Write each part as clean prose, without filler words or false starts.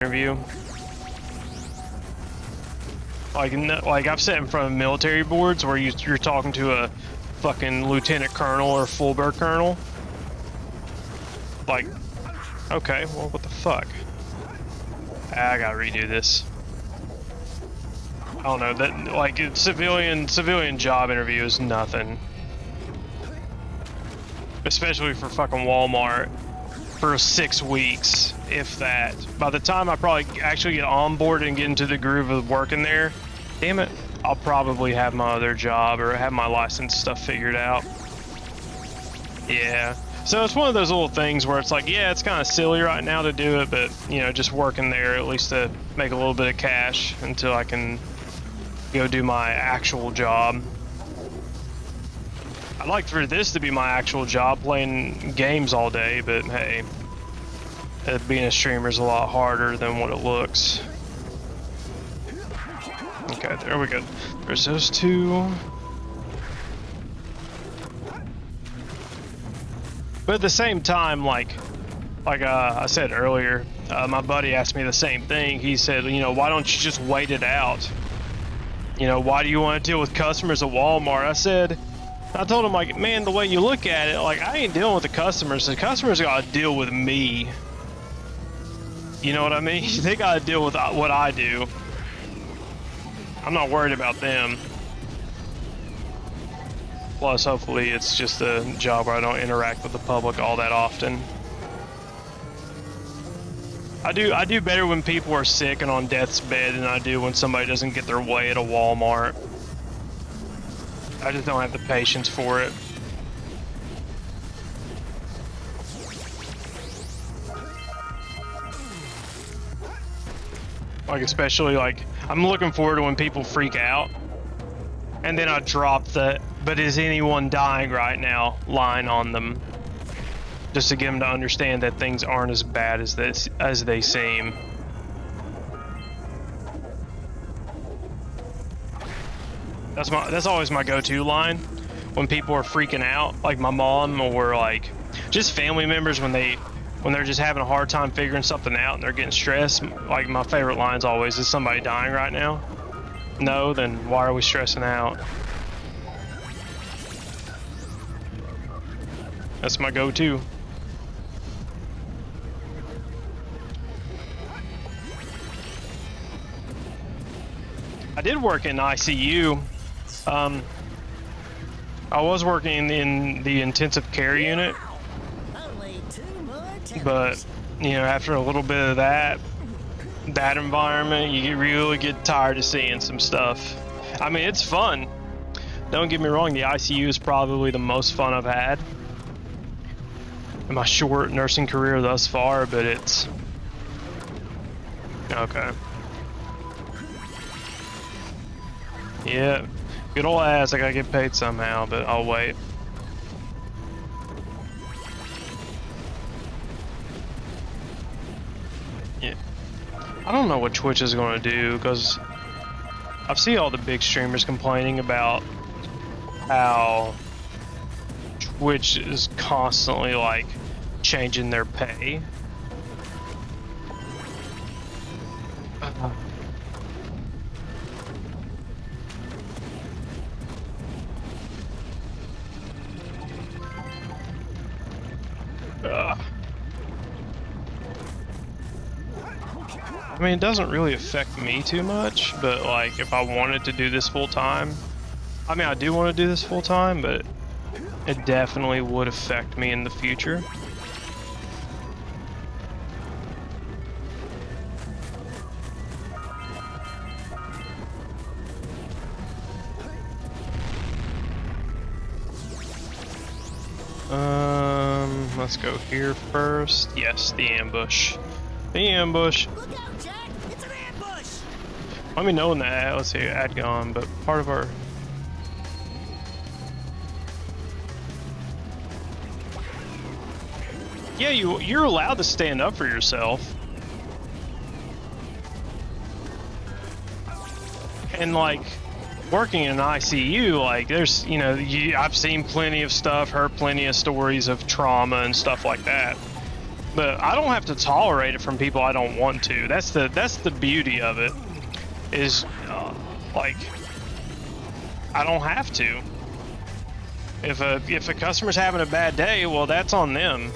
interview. Like I've sat in front of military boards where you're talking to a fucking lieutenant colonel or full-bird colonel. Like, okay, well, what the fuck? I gotta redo this. I don't know, that, like, civilian job interview is nothing. Especially for fucking Walmart for 6 weeks, if that. By the time I probably actually get on board and get into the groove of working there, damn it, I'll probably have my other job or have my license stuff figured out. Yeah. So it's one of those little things where it's like, yeah, it's kind of silly right now to do it, but, you know, just working there at least to make a little bit of cash until I can go do my actual job. I'd like for this to be my actual job, playing games all day, but hey, being a streamer is a lot harder than what it looks. Okay, there we go. There's those two. But at the same time, like I said earlier, my buddy asked me the same thing. He said, you know, why don't you just wait it out? You know, why do you want to deal with customers at Walmart? I told him, like, man, the way you look at it, like, I ain't dealing with the customers gotta deal with me. You know what I mean? They gotta deal with what I do. I'm not worried about them. Plus, hopefully, it's just a job where I don't interact with the public all that often. I do better when people are sick and on death's bed than I do when somebody doesn't get their way at a Walmart. I just don't have the patience for it. Like, especially, like, I'm looking forward to when people freak out. And then I drop the, but is anyone dying right now, line on them. Just to get them to understand that things aren't as bad as they seem. That's always my go-to line when people are freaking out, like my mom or like just family members when they're just having a hard time figuring something out and they're getting stressed. Like, my favorite line's always, is somebody dying right now? No, then why are we stressing out? That's my go-to. I did work in ICU. I was working in the intensive care unit, but, you know, after a little bit of that environment, you really get tired of seeing some stuff. I mean, it's fun. Don't get me wrong, the ICU is probably the most fun I've had in my short nursing career thus far, but it's... Okay. Yeah. Good old ass, I gotta get paid somehow, but I'll wait. Yeah. I don't know what Twitch is gonna do, because I've seen all the big streamers complaining about how Twitch is constantly, like, changing their pay. I mean, it doesn't really affect me too much, but like, if I wanted to do this full time, I mean, I do want to do this full time, but it definitely would affect me in the future. Let's go here first. Yes, the ambush. The ambush. Look out, Jack! It's an ambush! Let me know when that, let's see, ad gone, but part of our... Yeah, you're allowed to stand up for yourself. And like, working in an ICU, like, there's, you know, I've seen plenty of stuff, heard plenty of stories of trauma and stuff like that. But I don't have to tolerate it from people I don't want to. That's the beauty of it. Is like I don't have to. If a customer's having a bad day, well, that's on them.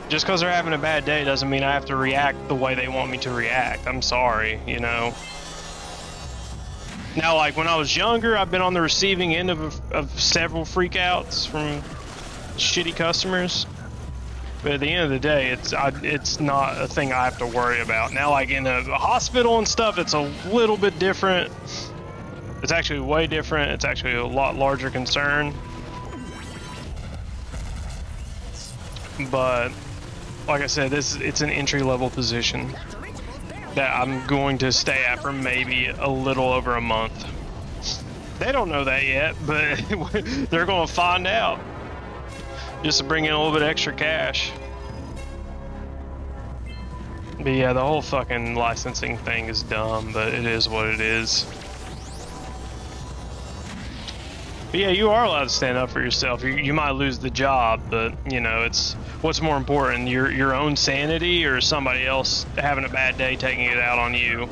Just because they're having a bad day doesn't mean I have to react the way they want me to react. I'm sorry, you know. Now, like when I was younger, I've been on the receiving end of several freakouts from shitty customers. But at the end of the day, it's not a thing I have to worry about. Now, like in a hospital and stuff, it's a little bit different. It's actually way different. It's actually a lot larger concern. But like I said, it's an entry-level position that I'm going to stay at for maybe a little over a month. They don't know that yet, but they're going to find out. Just to bring in a little bit extra cash. But yeah, the whole fucking licensing thing is dumb, but it is what it is. But yeah, you are allowed to stand up for yourself. You might lose the job, but you know, it's what's more important, your own sanity or somebody else having a bad day taking it out on you.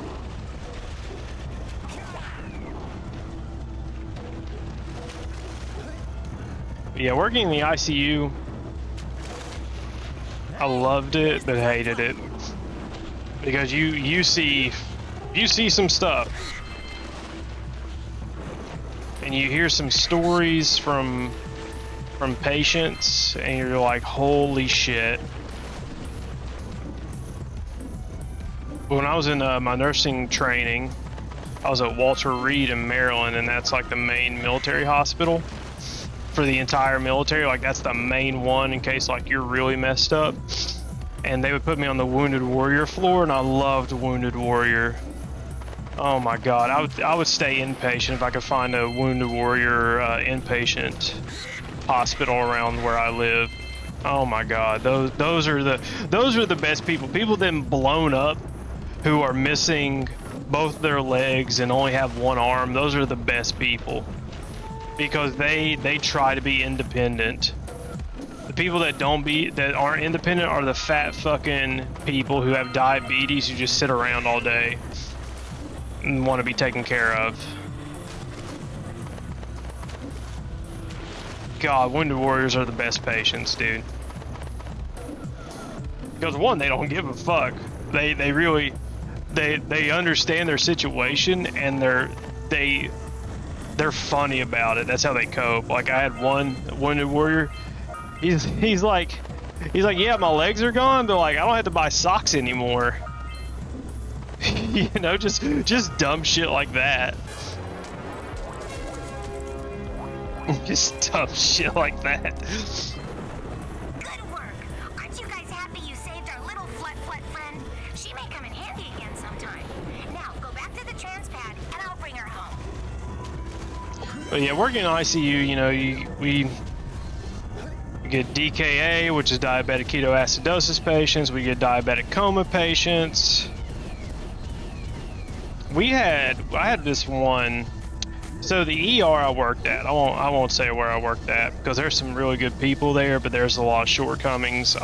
Yeah, working in the ICU, I loved it, but hated it. Because you see some stuff. And you hear some stories from patients, and you're like, holy shit. When I was in my nursing training, I was at Walter Reed in Maryland, and that's like the main military hospital for the entire military. Like that's the main one in case like you're really messed up. And they would put me on the Wounded Warrior floor, and I loved Wounded Warrior. Oh my god, I would stay inpatient if I could find a Wounded Warrior inpatient hospital around where I live. Oh my god, those are the best people. People then blown up who are missing both their legs and only have one arm. Those are the best people. Because they try to be independent. The people that aren't independent are the fat fucking people who have diabetes who just sit around all day and want to be taken care of. God, Wounded Warriors are the best patients, dude. Because one, they don't give a fuck. They really understand their situation, and they're funny about it. That's how they cope. Like I had one Wounded Warrior. He's like, yeah, my legs are gone, but like I don't have to buy socks anymore. You know, just dumb shit like that. Just dumb shit like that. Good work. Aren't you guys happy you saved our little flut friend? She may come in handy again sometime. Now go back to the trans pad, and I'll bring her home. But yeah, working in ICU, you know, we get DKA, which is diabetic ketoacidosis patients. We get diabetic coma patients. I had this one. So the ER I worked at, I won't say where I worked at because there's some really good people there, but there's a lot of shortcomings.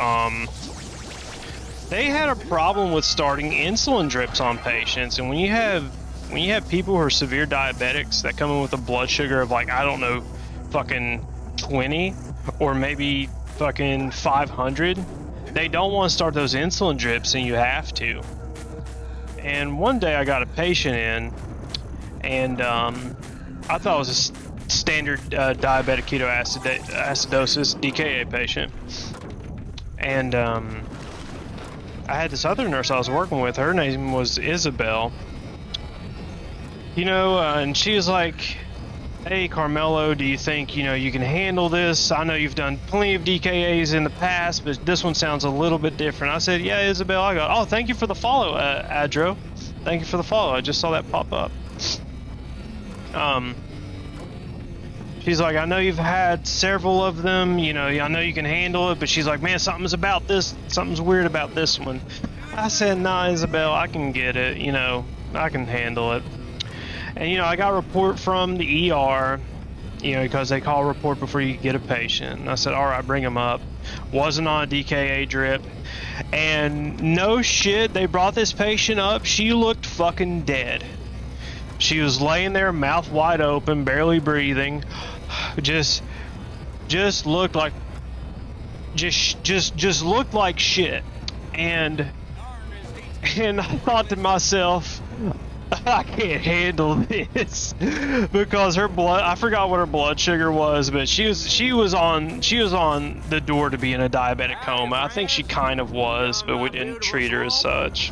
They had a problem with starting insulin drips on patients, and when you have people who are severe diabetics that come in with a blood sugar of like, I don't know, fucking 20 or maybe fucking 500, they don't want to start those insulin drips, and you have to. And one day I got a patient in, and I thought it was a standard diabetic ketoacidosis DKA patient. And I had this other nurse I was working with. Her name was Isabel. You know, and she was like, hey, Carmelo, do you think, you know, you can handle this? I know you've done plenty of DKAs in the past, but this one sounds a little bit different. I said, yeah, Isabel. I go, oh, thank you for the follow, Adro. Thank you for the follow. I just saw that pop up. She's like, I know you've had several of them, you know, I know you can handle it, but she's like, man, something's weird about this one. I said, nah, Isabel, I can get it, you know, I can handle it. And, you know, I got a report from the ER, you know, because they call a report before you get a patient. And I said, all right, bring him up. wasn't on a DKA drip. And no shit, they brought this patient up. She looked fucking dead. She was laying there, mouth wide open, barely breathing. Just looked like, just looked like shit. And I thought to myself, I can't handle this, because her blood, I forgot what her blood sugar was, but she was on the door to be in a diabetic coma. I think she kind of was, but we didn't treat her as such.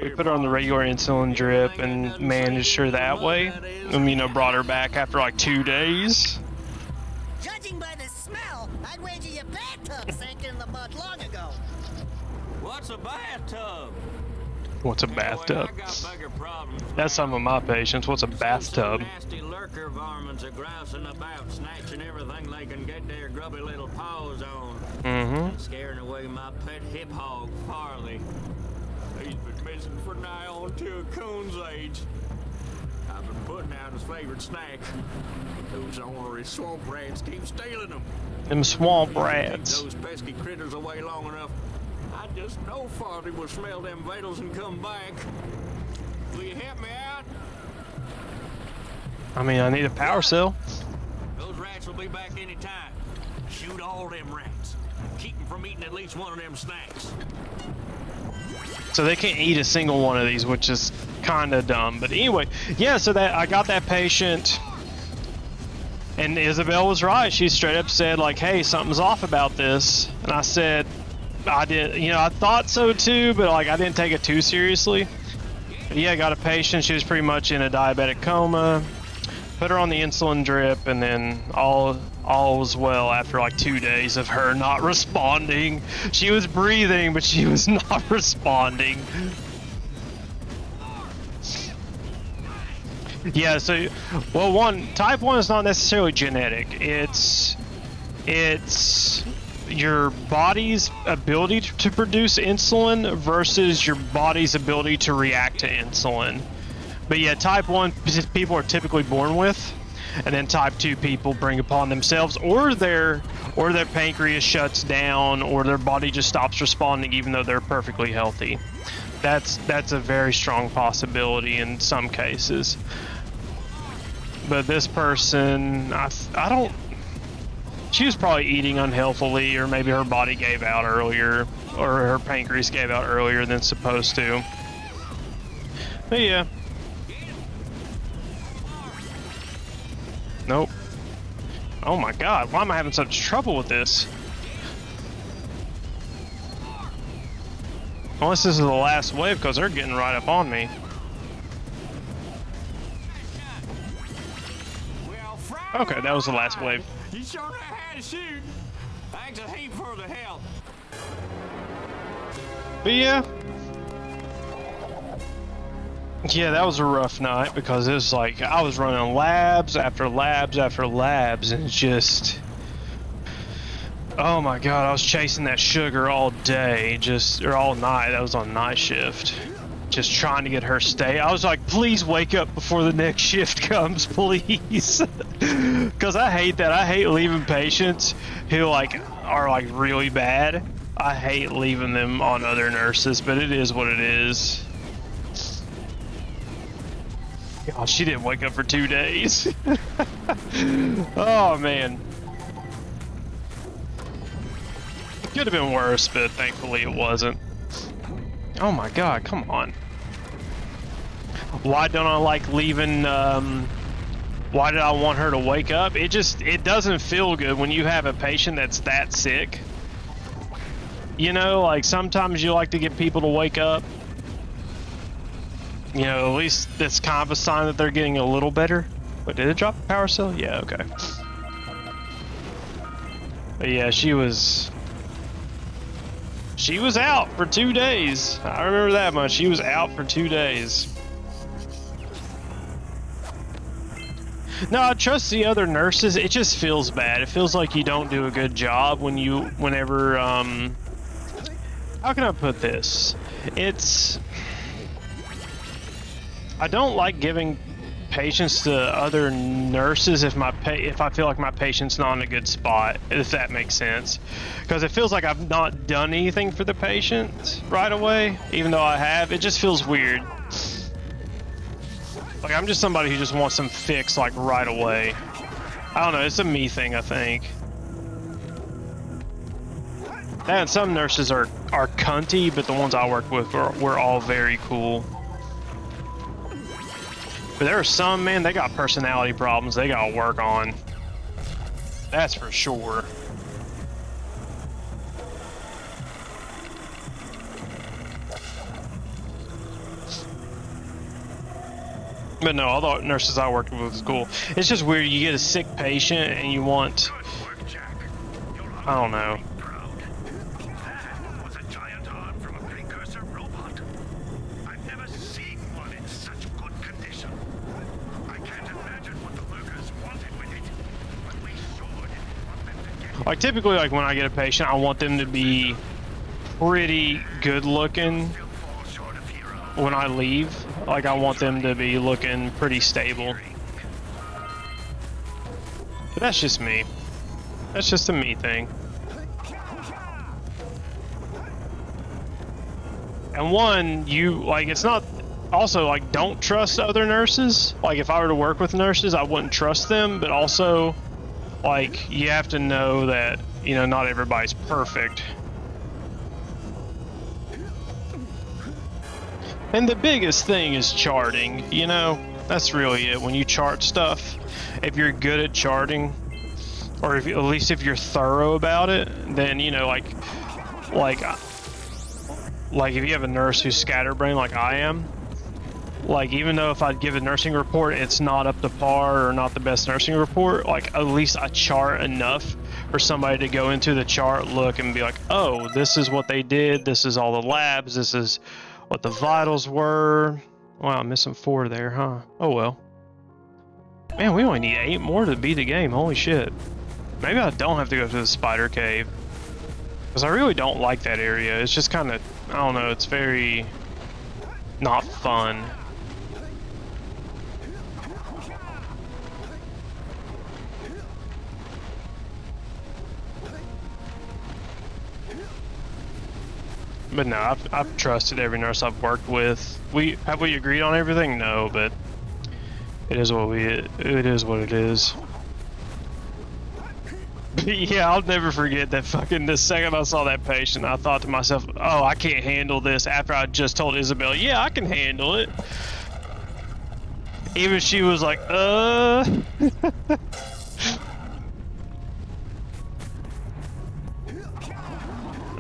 We put her on the regular insulin drip and managed her that way, and you know, brought her back after like 2 days. Judging by the smell, I'd wager your bathtub sank in the mud long ago. What's a bathtub? What's a bathtub? That's some of my patients. What's a bathtub? Nasty lurker varmints are grousing about, snatching everything they can get their grubby little paws on. Mm-hmm. Scaring away my pet hip hog, Farley. He's been missing for nigh on to a coon's age. I've been putting out his favorite snack. Those ornery swamp rats keep stealing them. Them swamp Keep rats. those pesky critters away long enough, I just know Farley will smell them vitals and come back. Will you help me out? I mean, I need a power cell. Those rats will be back any time. Shoot all them rats. Keep them from eating at least one of them snacks. So they can't eat a single one of these, which is kind of dumb. But anyway, yeah, so that I got that patient, and Isabel was right. She straight up said, like, hey, something's off about this. And I said, I did, you know, I thought so too, but like I didn't take it too seriously. But yeah, I got a patient. She was pretty much in a diabetic coma. Put her on the insulin drip, and then all was well after like 2 days of her not responding. She was breathing, but she was not responding. Yeah, so, well, type 1 is not necessarily genetic. It's your body's ability to produce insulin versus your body's ability to react to insulin. But yeah, type 1 people are typically born with, and then type 2 people bring upon themselves, or their pancreas shuts down, or their body just stops responding even though they're perfectly healthy. That's a very strong possibility in some cases. But this person, I don't. She was probably eating unhealthily, or maybe her body gave out earlier, or her pancreas gave out earlier than supposed to. But yeah. Nope. Oh my god, why am I having such trouble with this? Unless this is the last wave, because they're getting right up on me. Okay, that was the last wave. You sure know how to shoot. Thanks a heap for the help. But yeah. Yeah, that was a rough night, because it was like I was running labs after labs after labs, and just, oh my god, I was chasing that sugar all day, or all night. That was on night shift, just trying to get her stay. I was like, please wake up before the next shift comes, please. Because I hate that. I hate leaving patients who are like really bad. I hate leaving them on other nurses, but it is what it is. God, she didn't wake up for 2 days. Oh man. Could have been worse, but thankfully it wasn't. Oh my god, come on. Why don't I like leaving, why did I want her to wake up? It doesn't feel good when you have a patient that's that sick. You know, like sometimes you like to get people to wake up. You know, at least that's kind of a sign that they're getting a little better. Wait, did it drop the power cell? Yeah, okay. But yeah, she was out for 2 days. I remember that much. She was out for 2 days. No, I trust the other nurses. It just feels bad. It feels like you don't do a good job whenever, how can I put this? I don't like giving patients to other nurses if if I feel like my patient's not in a good spot, if that makes sense. Because it feels like I've not done anything for the patient right away, even though I have. It just feels weird. Like I'm just somebody who just wants them fixed like right away. I don't know, it's a me thing, I think. And some nurses are cunty, but the ones I worked with were all very cool. But there are some, man, they got personality problems they gotta work on. That's for sure. But no, all the nurses I worked with was cool. It's just weird, you get a sick patient and you want... I don't know. That was a giant arm from a Precursor robot. I've never seen one in such good condition. I can't imagine what the lurkers wanted with it, but we sure didn't want them to get it. Like typically, like when I get a patient, I want them to be pretty good looking Still fall short of hero. when I leave. Like I want them to be looking pretty stable. But that's just me. That's just a me thing. And one, you, like, it's not, also, like, don't trust other nurses. Like, if I were to work with nurses, I wouldn't trust them, but also, like, you have to know that, you know, not everybody's perfect. And the biggest thing is charting, you know? That's really it. When you chart stuff, if you're good at charting, or if, at least if you're thorough about it, then, you know, like if you have a nurse who's scatterbrained like I am, like even though if I'd give a nursing report, it's not up to par or not the best nursing report, like at least I chart enough for somebody to go into the chart, look and be like, oh, this is what they did, this is all the labs, this is what the vitals were. Wow, I'm missing 4 there, huh? Oh well. Man, we only need 8 more to beat the game, holy shit. Maybe I don't have to go to the spider cave. Because I really don't like that area. It's just kind of, I don't know, it's very not fun. But no, I've trusted every nurse I've worked with. Have we agreed on everything? No, but it is what it is. Yeah, I'll never forget that fucking, the second I saw that patient, I thought to myself, oh, I can't handle this, after I just told Isabel, yeah, I can handle it. Even she was like,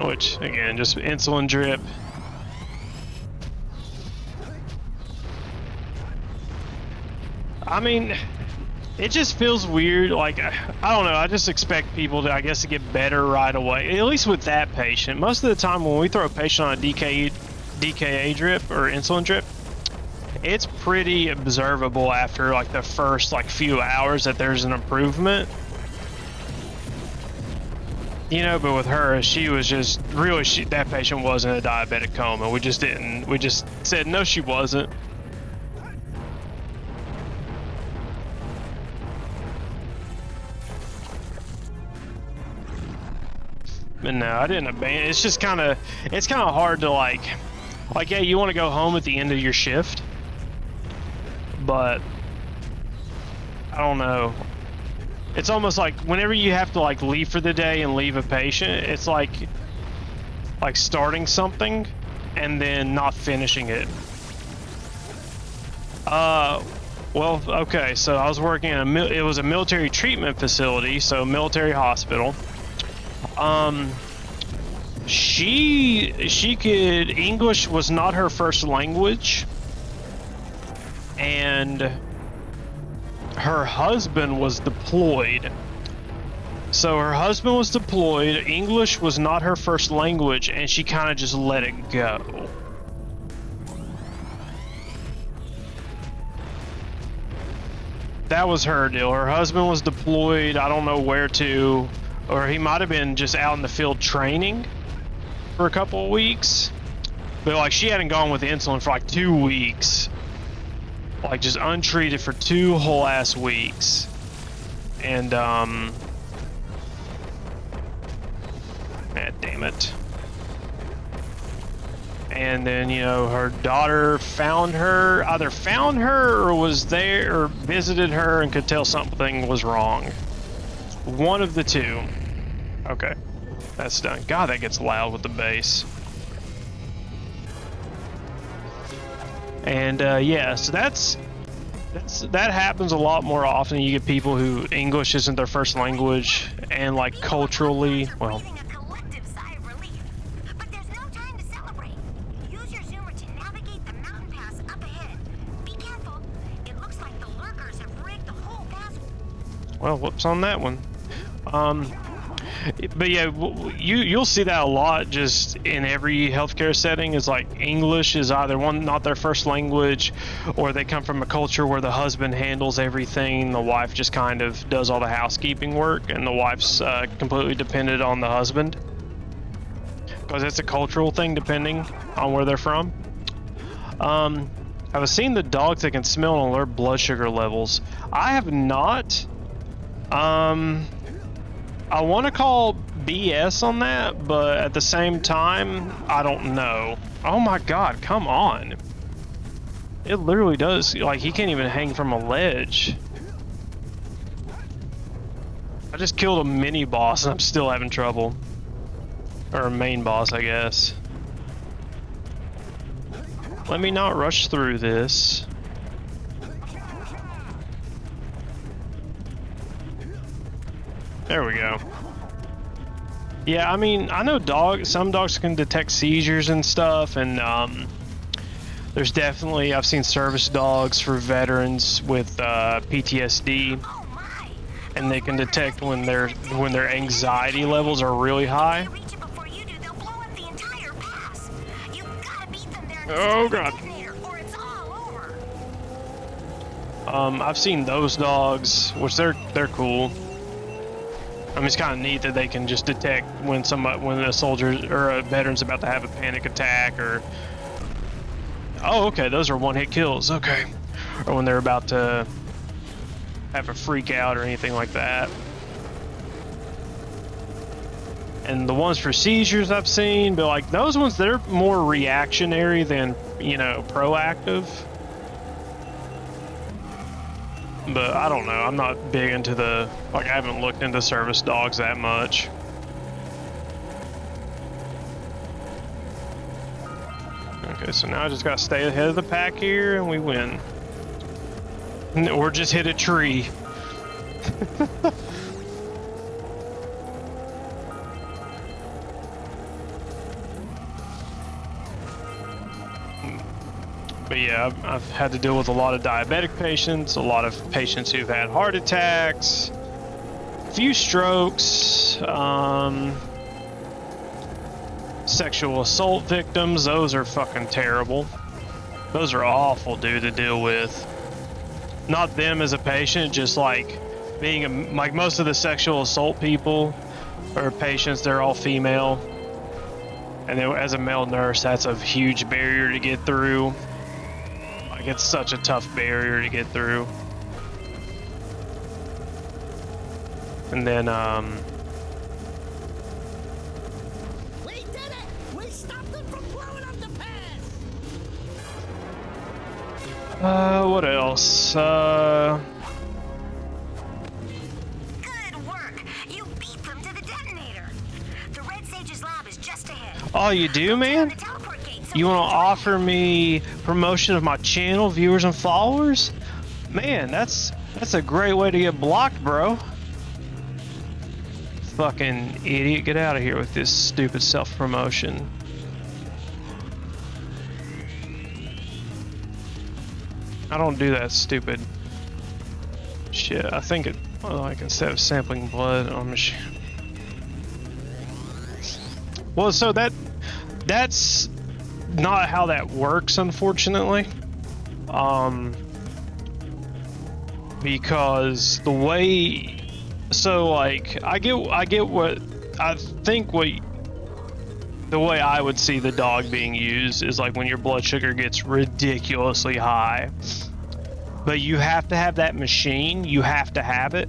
Which, again, just insulin drip. I mean, it just feels weird, like, I don't know, I just expect people to, I guess, to get better right away, at least with that patient. Most of the time when we throw a patient on a DKA drip, or insulin drip, it's pretty observable after, like, the first, like, few hours that there's an improvement. You know, but with her, she was just, really, that patient wasn't a diabetic coma. We just said, no, she wasn't. But no, I didn't abandon. It's just kind of hard to like, yeah, you want to go home at the end of your shift, but I don't know. It's almost like whenever you have to like leave for the day and leave a patient, it's like starting something and then not finishing it. Well, okay, so I was working in it was a military treatment facility, so military hospital. She could, English was not her first language, and her husband was deployed. So her husband was deployed, English was not her first language, and she kind of just let it go. That was her deal. Her husband was deployed, I don't know where to, or he might have been just out in the field training for a couple of weeks. But like, she hadn't gone with insulin for like 2 weeks. like just untreated for 2 whole ass weeks. And God damn it. And then, you know, her daughter either found her or was there or visited her and could tell something was wrong. One of the two. Okay, that's done. God, that gets loud with the bass. And yeah, so that happens a lot more often. You get people who English isn't their first language, and like culturally, well. Breathing a collective sigh of relief. But there's no time to celebrate. Use your zoomer to navigate the mountain pass up ahead. Be careful. It looks like the lurkers have rigged the whole pass. Well, whoops on that one. But yeah, you'll see that a lot just in every healthcare setting. Is like English is either not their first language, or they come from a culture where the husband handles everything, the wife just kind of does all the housekeeping work, and the wife's completely dependent on the husband. Because it's a cultural thing depending on where they're from. I've seen the dogs that can smell and alert blood sugar levels. I have not. I want to call BS on that, but at the same time, I don't know. Oh my god, come on. It literally does, like, he can't even hang from a ledge. I just killed a mini boss and I'm still having trouble. Or a main boss, I guess. Let me not rush through this. There we go. Yeah, I mean, I know some dogs can detect seizures and stuff, and there's definitely, I've seen service dogs for veterans with PTSD, Oh my! and they can detect when their anxiety levels are really high. They reach it before you do, they'll blow up the entire pass. You've gotta beat them there. Oh god. Or it's all over. I've seen those dogs, which they're cool. I mean, it's kind of neat that they can just detect when a soldier or a veteran's about to have a panic attack, or oh, okay, those are one-hit kills. Okay, or when they're about to have a freak out or anything like that. And the ones for seizures I've seen, but like those ones, they're more reactionary than, you know, proactive. But I don't know, I'm not big into I haven't looked into service dogs that much. Okay, so now I just gotta stay ahead of the pack here and we win. Or just hit a tree. But yeah, I've had to deal with a lot of diabetic patients, a lot of patients who've had heart attacks, a few strokes, sexual assault victims. Those are fucking terrible. Those are awful, dude, to deal with. Not them as a patient, just like being like most of the sexual assault people or patients, they're all female. And then as a male nurse, that's a huge barrier to get through. It's such a tough barrier to get through. And then, We did it! We stopped them from blowing up the pass! what else? Good work! You beat them to the detonator. The Red Sage's lab is just ahead. Oh, you do, man? The teleport gate, so You want to we can offer me promotion of my channel, viewers and followers? Man, that's a great way to get blocked, bro. Fucking idiot, get out of here with this stupid self-promotion. I don't do that stupid shit. I think it, like, instead of sampling blood on machine. Well, so that's not how that works, unfortunately. Because the way, so like I get what I think the way I would see the dog being used is like when your blood sugar gets ridiculously high, but you have to have that machine. You have to have it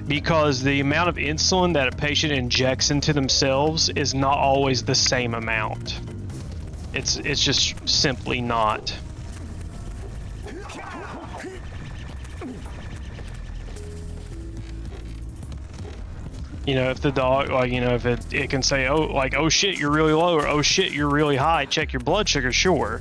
because the amount of insulin that a patient injects into themselves is not always the same amount. It's just simply not. You know, if the dog, like, you know, if it can say, oh, like, oh shit, you're really low, or oh shit, you're really high, check your blood sugar, sure.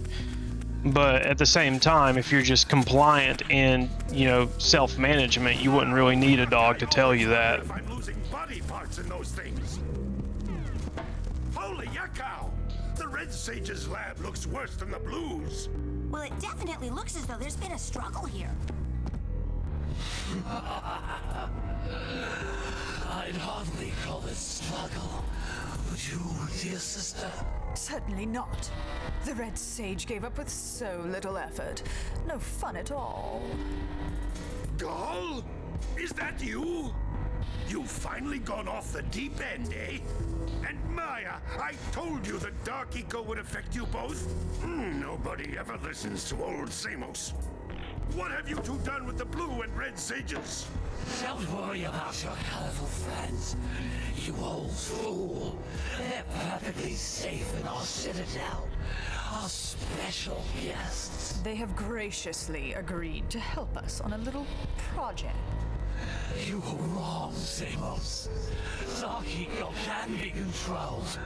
But at the same time, if you're just compliant and, you know, self-management, you wouldn't really need a dog to tell you that. If I'm losing body parts in those things. Holy yakkow! The Red Sage's lab looks worse than the Blues. Well, it definitely looks as though there's been a struggle here. I'd hardly call it struggle. Would you, dear sister? Certainly not. The Red Sage gave up with so little effort. No fun at all. Gall? Is that you? You've finally gone off the deep end, eh? And Maya, I told you the Dark Eco would affect you both. Nobody ever listens to old Samos. What have you two done with the Blue and Red Sages? Don't worry about your colorful friends, you old fool. They're perfectly safe in our citadel. Our special guests. They have graciously agreed to help us on a little project. You were wrong, Samos. Dark Eco can be controlled.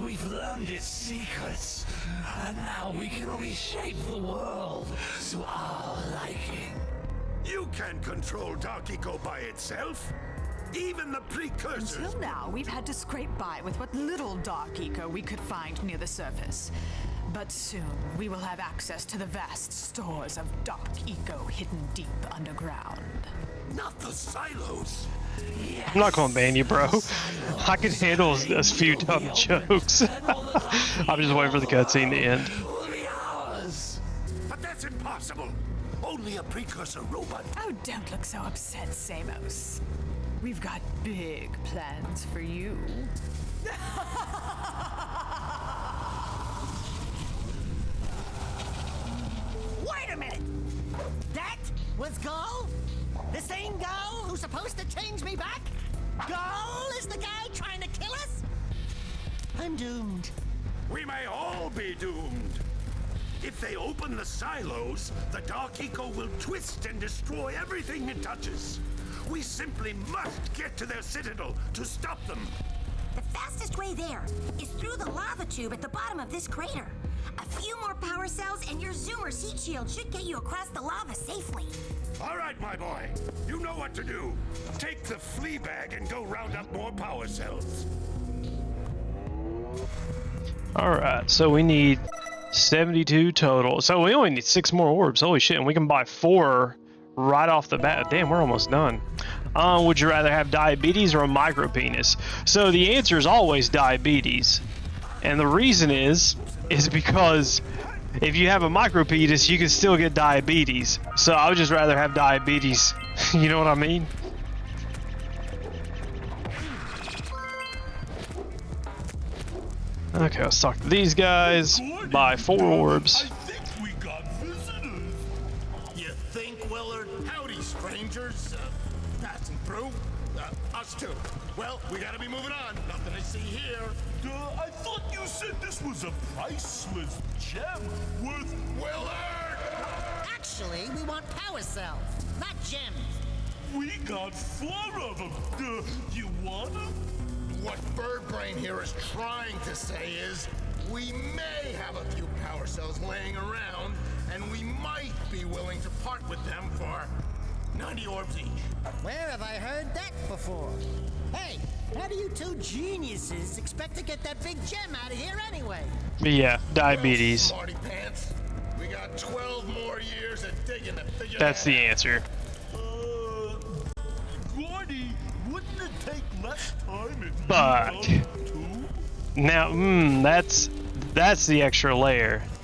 We've learned its secrets, and now we can reshape the world to our liking. You can't control Dark Eco by itself. Even the Precursors. Until now, we've had to scrape by with what little Dark Eco we could find near the surface. But soon, we will have access to the vast stores of Dark Eco hidden deep underground. Not the silos. I'm not gonna ban you, bro. I can handle a few dumb jokes. I'm just waiting for the cutscene to end. But that's impossible. Only a Precursor robot. Oh, don't look so upset, Samos. We've got big plans for you. Wait a minute! That was Gall? The same Gall who's supposed to change me back? Gall is the guy trying to kill us? I'm doomed. We may all be doomed. If they open the silos, the Dark Eco will twist and destroy everything it touches. We simply must get to their citadel to stop them. The fastest way there is through the lava tube at the bottom of this crater. A few more power cells and your Zoomer's heat shield should get you across the lava safely. All right, my boy. You know what to do. Take the flea bag and go round up more power cells. Alright, so we need 72 total. So we only need 6 more orbs. Holy shit, and we can buy 4 right off the bat. Damn, we're almost done. Would you rather have diabetes or a micro penis? So the answer is always diabetes. And the reason is because if you have a micro penis, you can still get diabetes. So I would just rather have diabetes. You know what I mean? Okay, let's talk to these guys. Buy 4 orbs. I think we got visitors. You think, Willard? Howdy, strangers. Passing through. Us too. Well, we gotta be moving on. Nothing to see here. I thought you said this was a priceless gem worth... Willard! Actually, we want power cells, not gems. We got 4 of them. You want them? What Birdbrain here is trying to say is, we may have a few power cells laying around, and we might be willing to part with them for 90 orbs each. Where have I heard that before? Hey, how do you two geniuses expect to get that big gem out of here anyway? But yeah, diabetes. Well, smarty pants, we got 12 more years of digging to figure That's that the out. answer. Gordy, wouldn't it take less time if But you loved too? now, that's the extra layer.